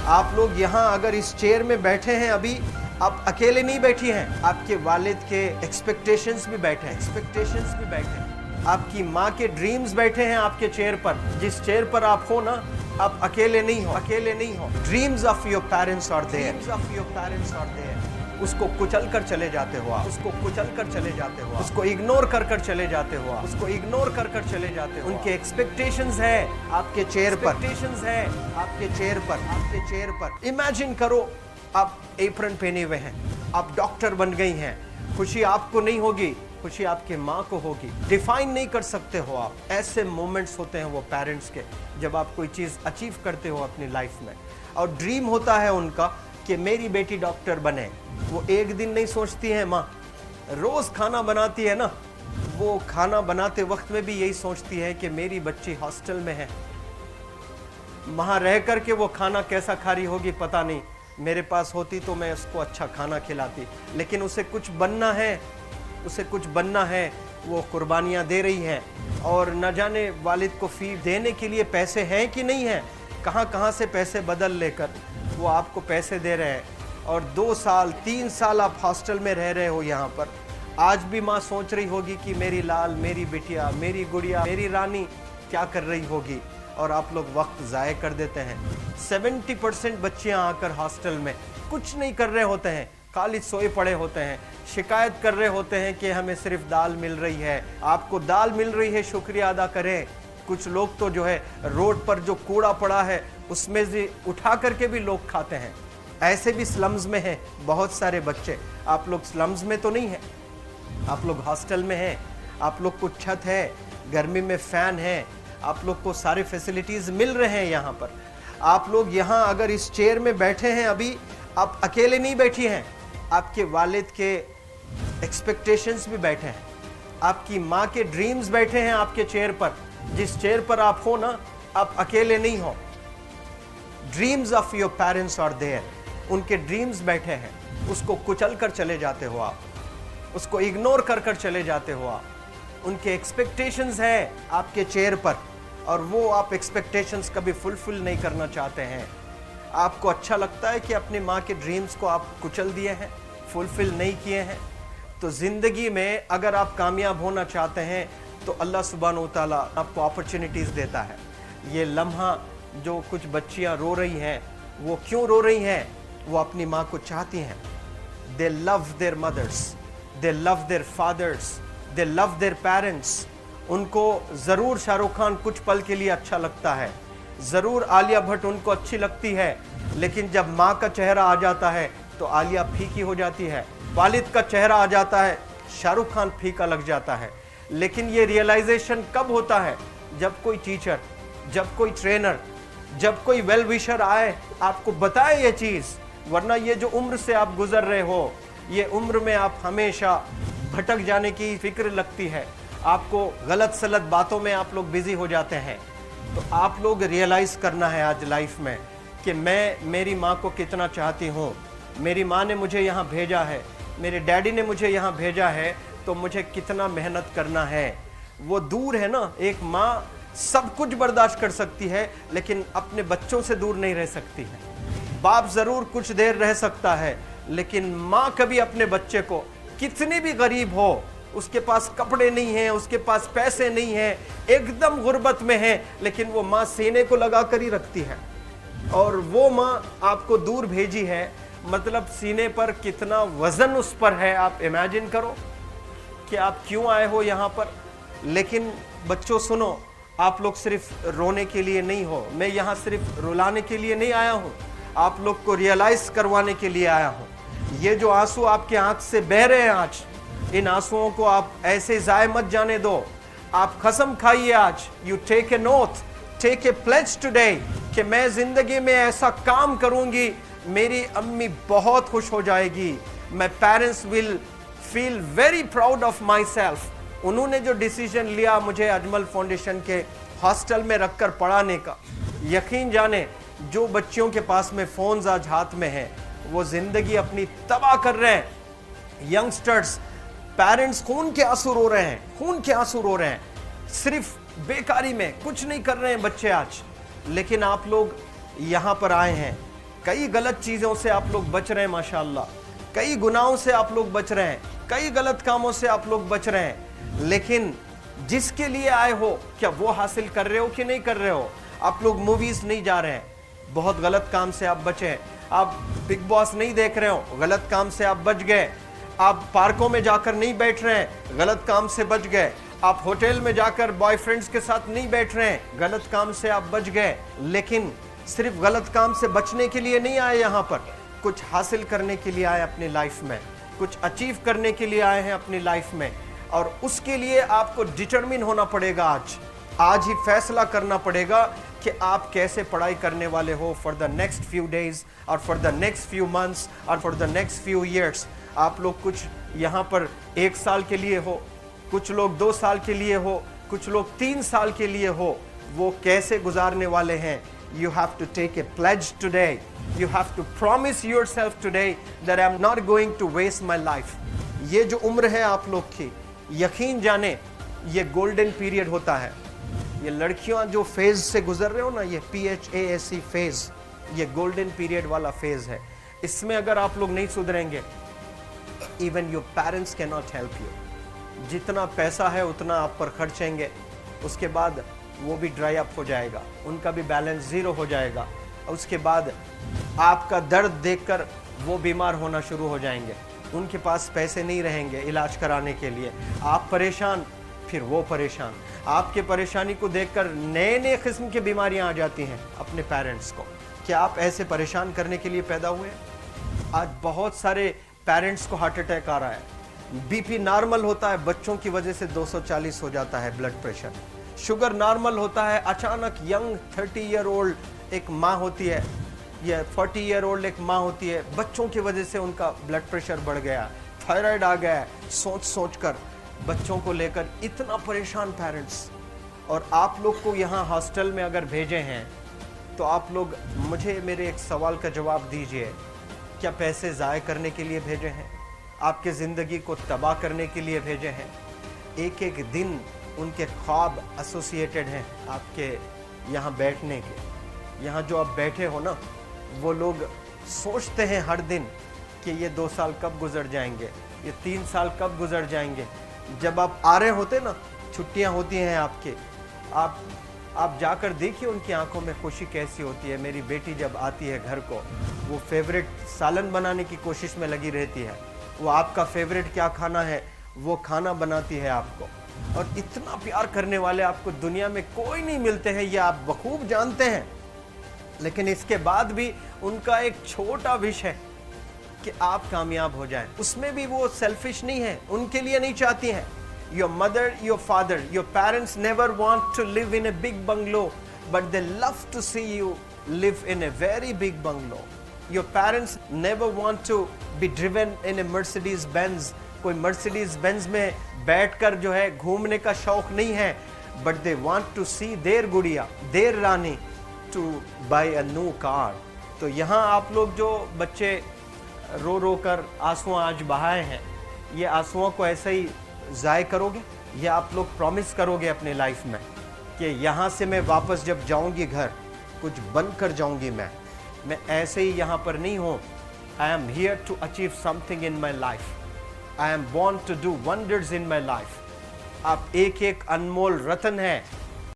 आप लोग यहाँ अगर इस चेयर में बैठे हैं अभी, आप अकेले नहीं बैठी हैं, आपके वालिद के एक्सपेक्टेशंस भी बैठे हैं, आपकी माँ के ड्रीम्स बैठे हैं आपके चेयर पर। जिस चेयर पर आप हो ना, आप अकेले नहीं हो। Dreams of your parents are there, उसको कुचल कर चले जाते हो आप, उसको इग्नोर कर चले जाते हो, उनके एक्सपेक्टेशंस है आपके चेयर पर, इमेजिन करो आप एप्रन पहने हुए हैं, आप डॉक्टर बन गई हैं, खुशी आपको नहीं होगी, खुशी आपके माँ को होगी। डिफाइन नहीं कर सकते हो आप। ऐसे मोमेंट्स होते हैं वो पेरेंट्स के, जब आप कोई चीज़ अचीव करते हो अपनी लाइफ में, और ड्रीम होता है उनका कि मेरी बेटी डॉक्टर बने। वो एक दिन नहीं सोचती है माँ, रोज़ खाना बनाती है ना, वो खाना बनाते वक्त में भी यही सोचती है कि मेरी बच्ची हॉस्टल में है, वहाँ रह कर के वो खाना कैसा खा रही होगी पता नहीं, मेरे पास होती तो मैं उसको अच्छा खाना खिलाती। लेकिन उसे कुछ बनना है, वो कुर्बानियाँ दे रही है, और न जाने वालिद को फ़ी देने के लिए पैसे हैं कि नहीं हैं, कहाँ से पैसे बदल लेकर वो आपको पैसे दे रहे हैं। और 2 साल 3 साल आप हॉस्टल में रह रहे हो यहाँ पर। आज भी माँ सोच रही होगी कि मेरी लाल, मेरी बिटिया, मेरी गुड़िया, मेरी रानी क्या कर रही होगी, और आप लोग वक्त ज़ाय कर देते हैं। 70% बच्चियाँ आकर हॉस्टल में कुछ नहीं कर रहे होते हैं, खाली सोए पड़े होते हैं, शिकायत कर रहे होते हैं कि हमें सिर्फ दाल मिल रही है। आपको दाल मिल रही है, शुक्रिया अदा करें। कुछ लोग तो जो है रोड पर जो कूड़ा पड़ा है उसमें से उठा करके भी लोग खाते हैं। ऐसे भी स्लम्स में हैं बहुत सारे बच्चे। आप लोग स्लम्स में तो नहीं हैं, आप लोग हॉस्टल में हैं, आप लोग को छत है, गर्मी में फ़ैन है, आप लोग को सारे फैसिलिटीज़ मिल रहे हैं यहाँ पर। आप लोग यहाँ अगर इस चेयर में बैठे हैं अभी, आप अकेले नहीं बैठी हैं, आपके वालिद के एक्सपेक्टेशंस भी बैठे हैं, आपकी माँ के ड्रीम्स बैठे हैं आपके चेयर पर। जिस चेयर पर आप हो ना, आप अकेले नहीं हो। Dreams of your parents are there, उनके ड्रीम्स बैठे हैं, उसको कुचल कर चले जाते हो आप, उसको इग्नोर कर चले जाते हो आप। उनके एक्सपेक्टेशंस है आपके चेयर पर, और वो आप एक्सपेक्टेशंस कभी फुलफिल नहीं करना चाहते हैं। आपको अच्छा लगता है कि अपनी माँ के ड्रीम्स को आप कुचल दिए हैं, फुलफिल नहीं किए हैं। तो ज़िंदगी में अगर आप कामयाब होना चाहते हैं तो अल्लाह सुब्हानहू तआला आपको अपॉर्चुनिटीज़ देता है। ये लम्हा जो कुछ बच्चियाँ रो रही हैं, वो क्यों रो रही हैं? वो अपनी माँ को चाहती हैं। They love their mothers, they love their fathers, they love their parents. उनको ज़रूर शाहरुख खान कुछ पल के लिए अच्छा लगता है, ज़रूर आलिया भट्ट उनको अच्छी लगती है, लेकिन जब माँ का चेहरा आ जाता है तो आलिया फीकी हो जाती है। वालिद का चेहरा आ जाता है, शाहरुख खान फीका लग जाता है। लेकिन ये रियलाइजेशन कब होता है? जब कोई टीचर, जब कोई ट्रेनर, जब कोई वेल विशर आए, आपको बताए ये चीज़। वरना ये जो उम्र से आप गुजर रहे हो, ये उम्र में आप हमेशा भटक जाने की फिक्र लगती है, आपको गलत सलत बातों में आप लोग बिजी हो जाते हैं। तो आप लोग रियलाइज़ करना है आज लाइफ में कि मैं मेरी माँ को कितना चाहती हूँ। मेरी माँ ने मुझे यहाँ भेजा है, मेरे डैडी ने मुझे यहाँ भेजा है, तो मुझे कितना मेहनत करना है। वो दूर है ना, एक माँ सब कुछ बर्दाश्त कर सकती है, लेकिन अपने बच्चों से दूर नहीं रह सकती है। बाप ज़रूर कुछ देर रह सकता है, लेकिन माँ कभी अपने बच्चे को, कितनी भी गरीब हो, उसके पास कपड़े नहीं हैं, उसके पास पैसे नहीं हैं, एकदम गुर्बत में है, लेकिन वो माँ सीने को लगा कर ही रखती है। और वो माँ आपको दूर भेजी है, मतलब सीने पर कितना वज़न उस पर है। आप इमेजिन करो कि आप क्यों आए हो यहाँ पर। लेकिन बच्चों सुनो, आप लोग सिर्फ रोने के लिए नहीं हो, मैं यहाँ सिर्फ रुलाने के लिए नहीं आया हूँ, आप लोग को रियलाइज़ करवाने के लिए आया हूँ। ये जो आंसू आपके आँख से बह रहे हैं आज, इन आंसुओं को आप ऐसे ज़ाय मत जाने दो। आप कसम खाइए आज, you take a note, take a pledge today, कि मैं ज़िंदगी में ऐसा काम करूँगी, मेरी अम्मी बहुत खुश हो जाएगी। My parents will feel very proud of my self. उन्होंने जो डिसीजन लिया मुझे अजमल फाउंडेशन के हॉस्टल में रखकर पढ़ाने का, यकीन जाने जो बच्चियों के पास में फ़ोन्स आज हाथ में हैं, वो ज़िंदगी अपनी तबाह कर रहे हैं। यंगस्टर्स, पेरेंट्स खून के आंसू रो रहे हैं, खून के आंसू रो रहे हैं, सिर्फ बेकारी में कुछ नहीं कर रहे हैं बच्चे आज। लेकिन आप लोग यहाँ पर आए हैं, कई गलत चीज़ों से आप लोग बच रहे हैं माशाल्लाह, कई गुनाहों से आप लोग बच रहे हैं, कई गलत कामों से आप लोग बच रहे हैं, लेकिन जिसके लिए आए हो क्या वो हासिल कर रहे हो कि नहीं कर रहे हो? आप लोग मूवीज नहीं जा रहे हैं, बहुत गलत काम से आप बचे हैं। आप बिग बॉस नहीं देख रहे हो, गलत काम से आप बच गए। आप पार्कों में जाकर नहीं बैठ रहे हैं, गलत काम से बच गए। आप होटल में जाकर बॉयफ्रेंड्स के साथ नहीं बैठ रहे हैं, गलत काम से आप बच गए। लेकिन सिर्फ गलत काम से बचने के लिए नहीं आए यहाँ पर, कुछ हासिल करने के लिए आए अपनी लाइफ में, कुछ अचीव करने के लिए आए हैं अपनी लाइफ में। और उसके लिए आपको डिटरमिन होना पड़ेगा। आज ही फैसला करना पड़ेगा कि आप कैसे पढ़ाई करने वाले हो for the next few days और for the next few months और for the next few years. आप लोग कुछ यहाँ पर 1 साल के लिए हो, कुछ लोग 2 साल के लिए हो, कुछ लोग 3 साल के लिए हो, वो कैसे गुजारने वाले हैं? You have to take a pledge today. You have to promise yourself today that I'm not going to waste my life. ये जो उम्र है आप लोग की, यकीन जाने ये गोल्डन पीरियड होता है। ये लड़कियां जो फेज से गुजर रहे हो ना, ये PHASE फेज, ये गोल्डन पीरियड वाला फेज है। इसमें अगर आप लोग नहीं सुधरेंगे, even your parents can not help you. जितना पैसा है उतना आप पर खर्चेंगे, उसके बाद वो भी ड्राई अप हो जाएगा, उनका भी बैलेंस जीरो हो जाएगा। उसके बाद आपका दर्द देखकर वो बीमार होना शुरू हो जाएंगे, उनके पास पैसे नहीं रहेंगे इलाज कराने के लिए। आप परेशान, फिर वो परेशान। आपके परेशानी को देखकर नए नए किस्म की बीमारियां आ जाती हैं अपने पेरेंट्स को। क्या आप ऐसे परेशान करने के लिए पैदा हुए? आज बहुत सारे पेरेंट्स को हार्ट अटैक आ रहा है, BP नॉर्मल होता है, बच्चों की वजह से 240 हो जाता है ब्लड प्रेशर। शुगर नॉर्मल होता है, अचानक यंग 30 ईयर ओल्ड एक माँ होती है या 40 ईयर ओल्ड एक माँ होती है, बच्चों की वजह से उनका ब्लड प्रेशर बढ़ गया, थायराइड आ गया। सोच कर बच्चों को लेकर इतना परेशान पेरेंट्स। और आप लोग को यहाँ हॉस्टल में अगर भेजे हैं तो आप लोग मुझे मेरे एक सवाल का जवाब दीजिए, क्या पैसे ज़ाय करने के लिए भेजे हैं? आपके ज़िंदगी को तबाह करने के लिए भेजे हैं? एक एक दिन उनके ख्वाब एसोसिएटेड हैं आपके यहाँ बैठने के। यहाँ जो आप बैठे हो ना, वो लोग सोचते हैं हर दिन कि ये 2 साल कब गुजर जाएंगे, ये 3 साल कब गुजर जाएंगे। जब आप आ रहे होते ना, छुट्टियाँ होती हैं आपके, आप जाकर देखिए उनकी आंखों में खुशी कैसी होती है। मेरी बेटी जब आती है घर को, वो फेवरेट सालन बनाने की कोशिश में लगी रहती है। वो आपका फेवरेट क्या खाना है वो खाना बनाती है आपको। और इतना प्यार करने वाले आपको दुनिया में कोई नहीं मिलते हैं, ये आप बखूब जानते हैं। लेकिन इसके बाद भी उनका एक छोटा विश है कि आप कामयाब हो जाएं। उसमें भी वो सेल्फिश नहीं है, उनके लिए नहीं चाहती हैं। Your mother, your father, your parents never want to live in a big bungalow, but they love to see you live in a very big bungalow. Your parents never want to be driven in a Mercedes Benz. कोई Mercedes Benz में बैठकर जो है घूमने का शौक नहीं है, but they want to see their गुड़िया, their Rani to buy a new car. तो यहाँ आप लोग जो बच्चे रो रो कर आंसू आज बहाए हैं, ये आंसुओं को ऐसे ही ज़ाय करोगे? या आप लोग प्रॉमिस करोगे अपने लाइफ में कि यहाँ से मैं वापस जब जाऊँगी घर, कुछ बन कर जाऊँगी। मैं ऐसे ही यहाँ पर नहीं हूँ। I am here to achieve something in my life, I am born to do wonders in my life. आप एक एक अनमोल रत्न हैं